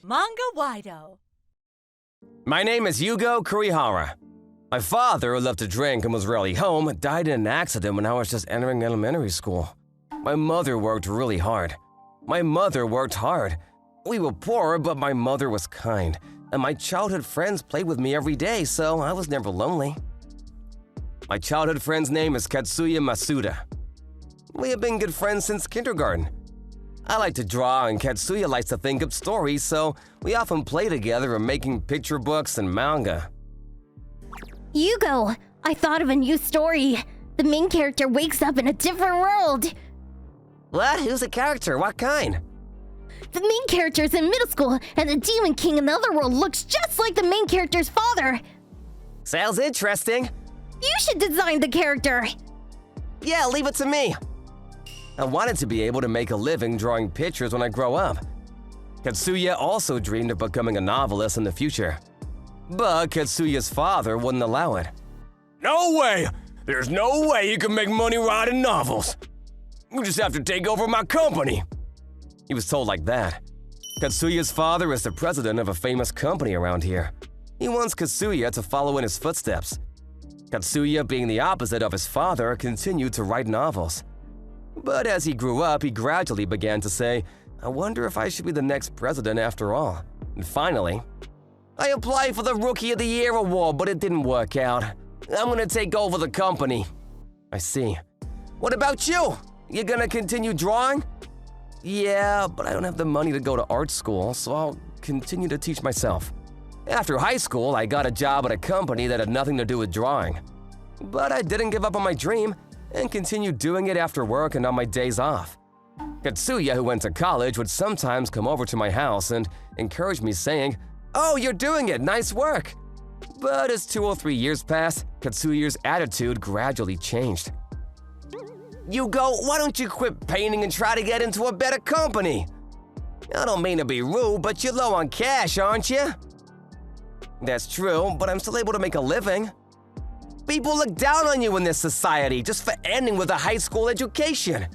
Manga-Waido. My name is Yugo Kurihara. My father, who loved to drink and was rarely home, died in an accident when I was just entering elementary school. My mother worked really hard. We were poor, but my mother was kind, and my childhood friends played with me every day, so I was never lonely. My childhood friend's name is Katsuya Masuda. We have been good friends since kindergarten. I like to draw, and Katsuya likes to think up stories, so we often play together in making picture books and manga. Yugo, I thought of a new story. The main character wakes up in a different world. What? Who's the character? What kind? The main character is in middle school, and the Demon King in the other world looks just like the main character's father. Sounds interesting. You should design the character. Yeah, leave it to me. I wanted to be able to make a living drawing pictures when I grow up. Katsuya also dreamed of becoming a novelist in the future. But Katsuya's father wouldn't allow it. No way! There's no way you can make money writing novels. You just have to take over my company. He was told like that. Katsuya's father is the president of a famous company around here. He wants Katsuya to follow in his footsteps. Katsuya, being the opposite of his father, continued to write novels. But as he grew up, he gradually began to say, I wonder if I should be the next president after all. And finally, I applied for the Rookie of the Year award, but it didn't work out. I'm gonna take over the company. I see. What about you? You gonna continue drawing? Yeah, but I don't have the money to go to art school, so I'll continue to teach myself. After high school, I got a job at a company that had nothing to do with drawing. But I didn't give up on my dream and continued doing it after work and on my days off. Katsuya, who went to college, would sometimes come over to my house and encourage me, saying, "Oh, you're doing it, nice work." But as 2 or 3 years passed, Katsuya's attitude gradually changed. Yugo, why don't you quit painting and try to get into a better company? I don't mean to be rude, but you're low on cash, aren't you? That's true, but I'm still able to make a living. People look down on you in this society just for ending with a high school education.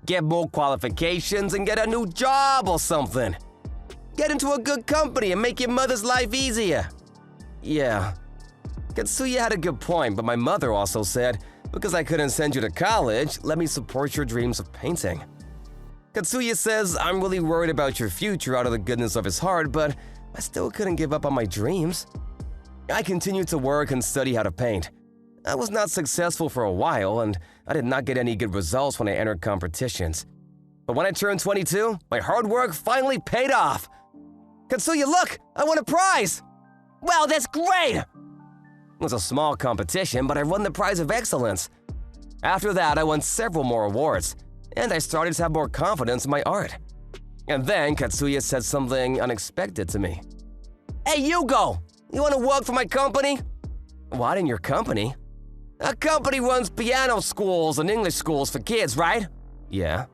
Get more qualifications and get a new job or something. Get into a good company and make your mother's life easier. Yeah. Katsuya had a good point, but my mother also said, because I couldn't send you to college, let me support your dreams of painting. Katsuya says, I'm really worried about your future out of the goodness of his heart, but I still couldn't give up on my dreams. I continued to work and study how to paint. I was not successful for a while, and I did not get any good results when I entered competitions. But when I turned 22, my hard work finally paid off. Katsuya, look! I won a prize! Wow, that's great! It was a small competition, but I won the prize of excellence. After that, I won several more awards, and I started to have more confidence in my art. And then Katsuya said something unexpected to me. Hey, Yugo! You want to work for my company? What, in your company? A company runs piano schools and English schools for kids, right? Yeah.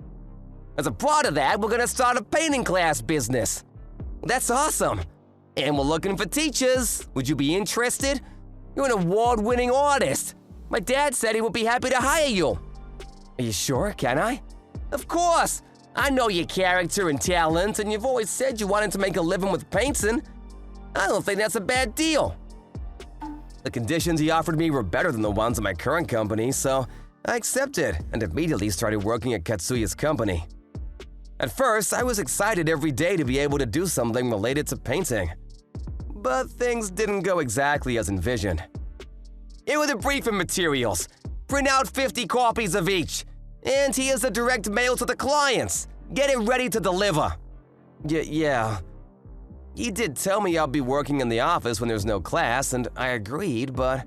As a part of that, we're gonna start a painting class business. That's awesome. And we're looking for teachers. Would you be interested? You're an award-winning artist. My dad said he would be happy to hire you. Are you sure? Can I? Of course. I know your character and talent, and you've always said you wanted to make a living with painting. I don't think that's a bad deal. The conditions he offered me were better than the ones at my current company, so I accepted and immediately started working at Katsuya's company. At first, I was excited every day to be able to do something related to painting. But things didn't go exactly as envisioned. Here were the briefing materials. Print out 50 copies of each. And here's the direct mail to the clients. Get it ready to deliver. Yeah. He did tell me I'll be working in the office when there's no class, and I agreed, but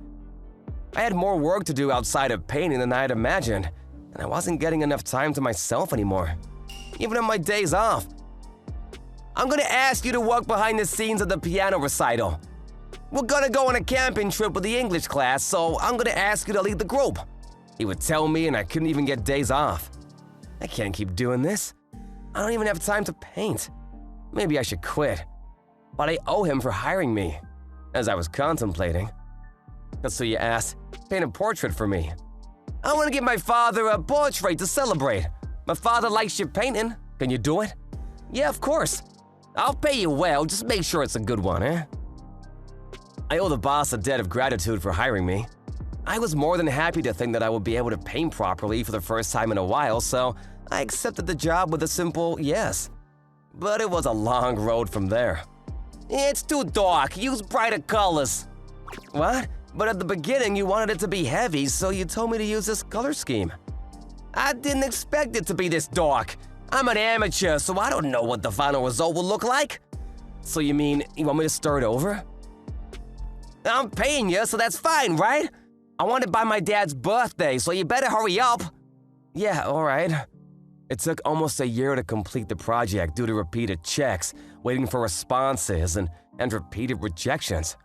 I had more work to do outside of painting than I had imagined, and I wasn't getting enough time to myself anymore, even on my days off. I'm gonna ask you to work behind the scenes of the piano recital. We're gonna go on a camping trip with the English class, so I'm gonna ask you to lead the group. He would tell me, and I couldn't even get days off. I can't keep doing this. I don't even have time to paint. Maybe I should quit. But I owe him for hiring me. As I was contemplating, Katsuya asked, paint a portrait for me. I want to give my father a portrait to celebrate. My father likes your painting. Can you do it? Yeah, of course. I'll pay you well, just make sure it's a good one, eh? I owe the boss a debt of gratitude for hiring me. I was more than happy to think that I would be able to paint properly for the first time in a while, so I accepted the job with a simple yes. But it was a long road from there. It's too dark, use brighter colors. What? But at the beginning you wanted it to be heavy, so you told me to use this color scheme. I didn't expect it to be this dark. I'm an amateur, so I don't know what the final result will look like. So you mean you want me to start over? I'm paying you, so that's fine, right? I want it by my dad's birthday, so you better hurry up. Yeah, all right. It took almost a year to complete the project due to repeated checks, waiting for responses, and repeated rejections.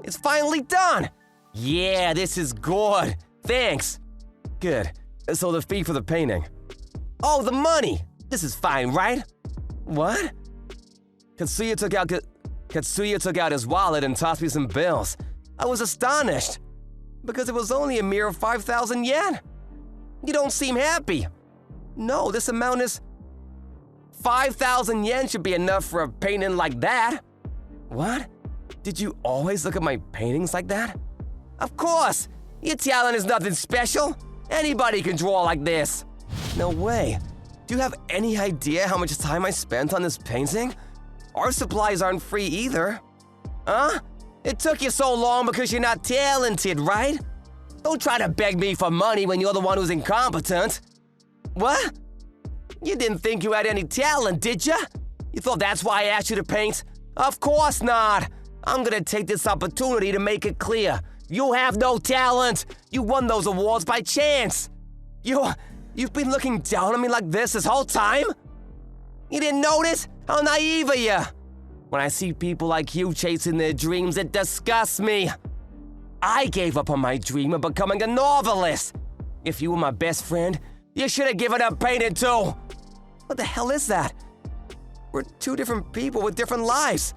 It's finally done! Yeah, this is good. Thanks. Good. So the fee for the painting. Oh, the money! This is fine, right? What? Katsuya took out his wallet and tossed me some bills. I was astonished, because it was only a mere 5,000 yen. You don't seem happy. No, this amount is... 5,000 yen should be enough for a painting like that. What? Did you always look at my paintings like that? Of course! Your talent is nothing special. Anybody can draw like this. No way. Do you have any idea how much time I spent on this painting? Our supplies aren't free either. Huh? It took you so long because you're not talented, right? Don't try to beg me for money when you're the one who's incompetent. What? You didn't think you had any talent, did you? You thought that's why I asked you to paint? Of course not. I'm gonna take this opportunity to make it clear. You have no talent. You won those awards by chance. You've been looking down on me like this whole time? You didn't notice? How naive are you? When I see people like you chasing their dreams, it disgusts me. I gave up on my dream of becoming a novelist. If you were my best friend, you should have given up painting too. What the hell is that? We're two different people with different lives.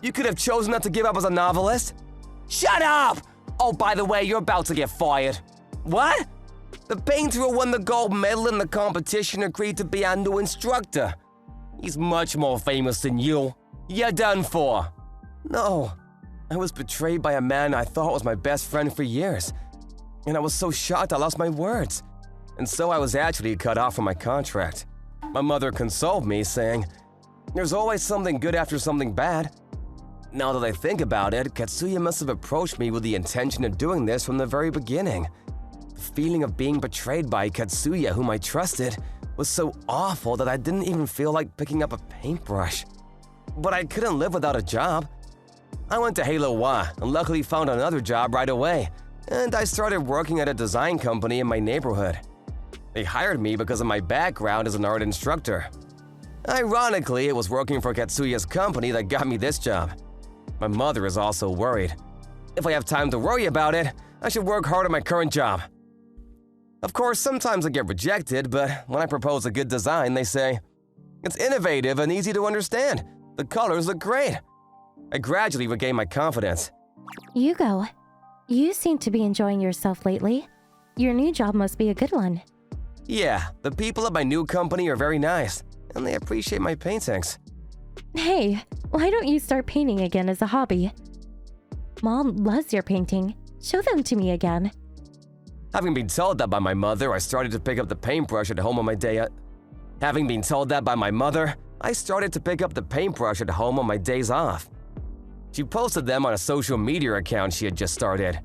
You could have chosen not to give up as a novelist. Shut up! Oh, by the way, you're about to get fired. What? The painter who won the gold medal in the competition agreed to be our new instructor. He's much more famous than you. You're done for. No, I was betrayed by a man I thought was my best friend for years. And I was so shocked I lost my words. And so I was actually cut off from my contract. My mother consoled me, saying, "There's always something good after something bad." Now that I think about it, Katsuya must have approached me with the intention of doing this from the very beginning. The feeling of being betrayed by Katsuya, whom I trusted, was so awful that I didn't even feel like picking up a paintbrush. But I couldn't live without a job. I went to Halo Wa and luckily found another job right away, and I started working at a design company in my neighborhood. They hired me because of my background as an art instructor. Ironically, it was working for Katsuya's company that got me this job. My mother is also worried. If I have time to worry about it, I should work hard at my current job. Of course, sometimes I get rejected, but when I propose a good design, they say, "It's innovative and easy to understand. The colors look great." I gradually regained my confidence. Yugo, you seem to be enjoying yourself lately. Your new job must be a good one. Yeah, the people at my new company are very nice, and they appreciate my paintings. Hey, why don't you start painting again as a hobby? Mom loves your painting. Show them to me again. Having been told that by my mother, I started to pick up the paintbrush at home on my day. Having been told that by my mother, I started to pick up the paintbrush at home on my days off. She posted them on a social media account she had just started.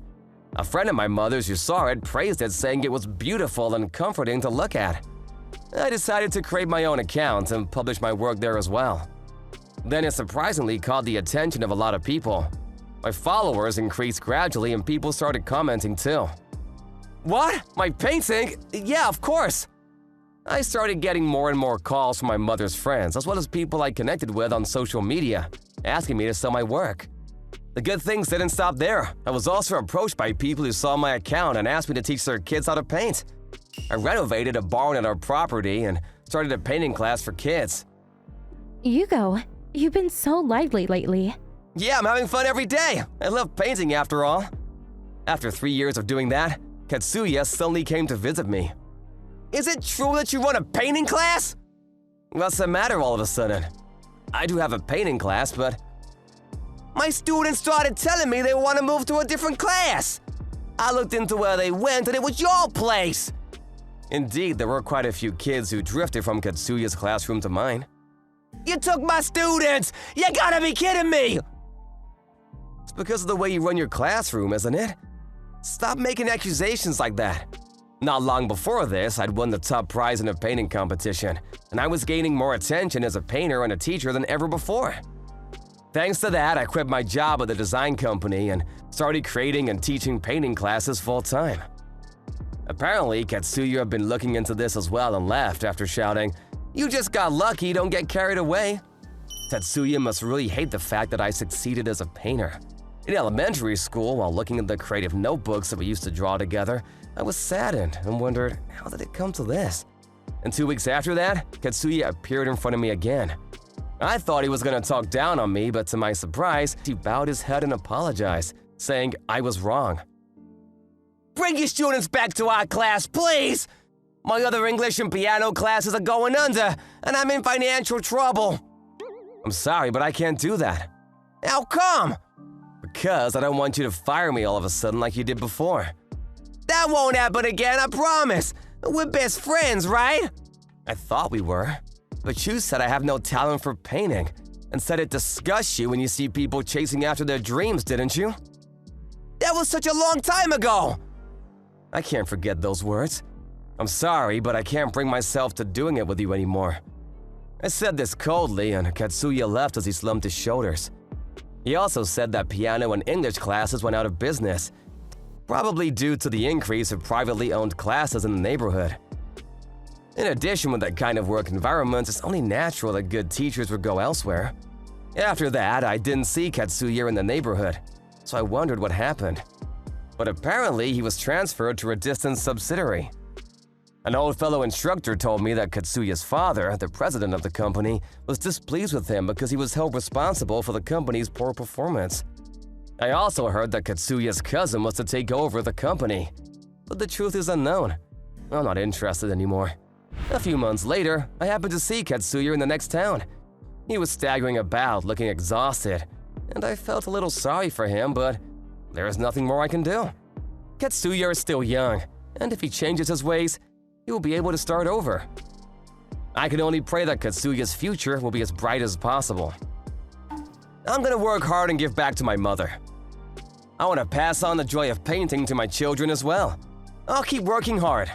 A friend of my mother's who saw it praised it, saying it was beautiful and comforting to look at. I decided to create my own account and publish my work there as well. Then it surprisingly caught the attention of a lot of people. My followers increased gradually and people started commenting too. What? My painting? Yeah, of course. I started getting more and more calls from my mother's friends, as well as people I connected with on social media, asking me to sell my work. The good things didn't stop there. I was also approached by people who saw my account and asked me to teach their kids how to paint. I renovated a barn at our property and started a painting class for kids. Yugo, you've been so lively lately. Yeah, I'm having fun every day. I love painting after all. After 3 years of doing that, Katsuya suddenly came to visit me. "Is it true that you run a painting class?" "What's the matter all of a sudden?" I do have a painting class, but my students started telling me they want to move to a different class. I looked into where they went and it was your place. Indeed, there were quite a few kids who drifted from Katsuya's classroom to mine. You took my students! You gotta be kidding me! It's because of the way you run your classroom, isn't it? Stop making accusations like that. Not long before this, I'd won the top prize in a painting competition, and I was gaining more attention as a painter and a teacher than ever before. Thanks to that, I quit my job at the design company and started creating and teaching painting classes full-time. Apparently, Katsuya had been looking into this as well and left after shouting, "You just got lucky, don't get carried away." Tatsuya must really hate the fact that I succeeded as a painter. In elementary school, while looking at the creative notebooks that we used to draw together, I was saddened and wondered, how did it come to this? And 2 weeks after that, Katsuya appeared in front of me again. I thought he was going to talk down on me, but to my surprise, he bowed his head and apologized, saying I was wrong. "Bring your students back to our class, please! My other English and piano classes are going under, and I'm in financial trouble." "I'm sorry, but I can't do that." "How come?" "Because I don't want you to fire me all of a sudden like you did before." "That won't happen again, I promise. We're best friends, right?" "I thought we were. But you said I have no talent for painting, and said it disgusts you when you see people chasing after their dreams, didn't you?" "That was such a long time ago!" "I can't forget those words. I'm sorry, but I can't bring myself to doing it with you anymore." I said this coldly, and Katsuya left as he slumped his shoulders. He also said that piano and English classes went out of business, probably due to the increase of privately owned classes in the neighborhood. In addition, with that kind of work environment, it's only natural that good teachers would go elsewhere. After that, I didn't see Katsuya in the neighborhood, so I wondered what happened. But apparently, he was transferred to a distant subsidiary. An old fellow instructor told me that Katsuya's father, the president of the company, was displeased with him because he was held responsible for the company's poor performance. I also heard that Katsuya's cousin was to take over the company, but the truth is unknown. I'm not interested anymore. A few months later, I happened to see Katsuya in the next town. He was staggering about, looking exhausted, and I felt a little sorry for him, but there is nothing more I can do. Katsuya is still young, and if he changes his ways, he will be able to start over. I can only pray that Katsuya's future will be as bright as possible. I'm gonna work hard and give back to my mother. I want to pass on the joy of painting to my children as well. I'll keep working hard.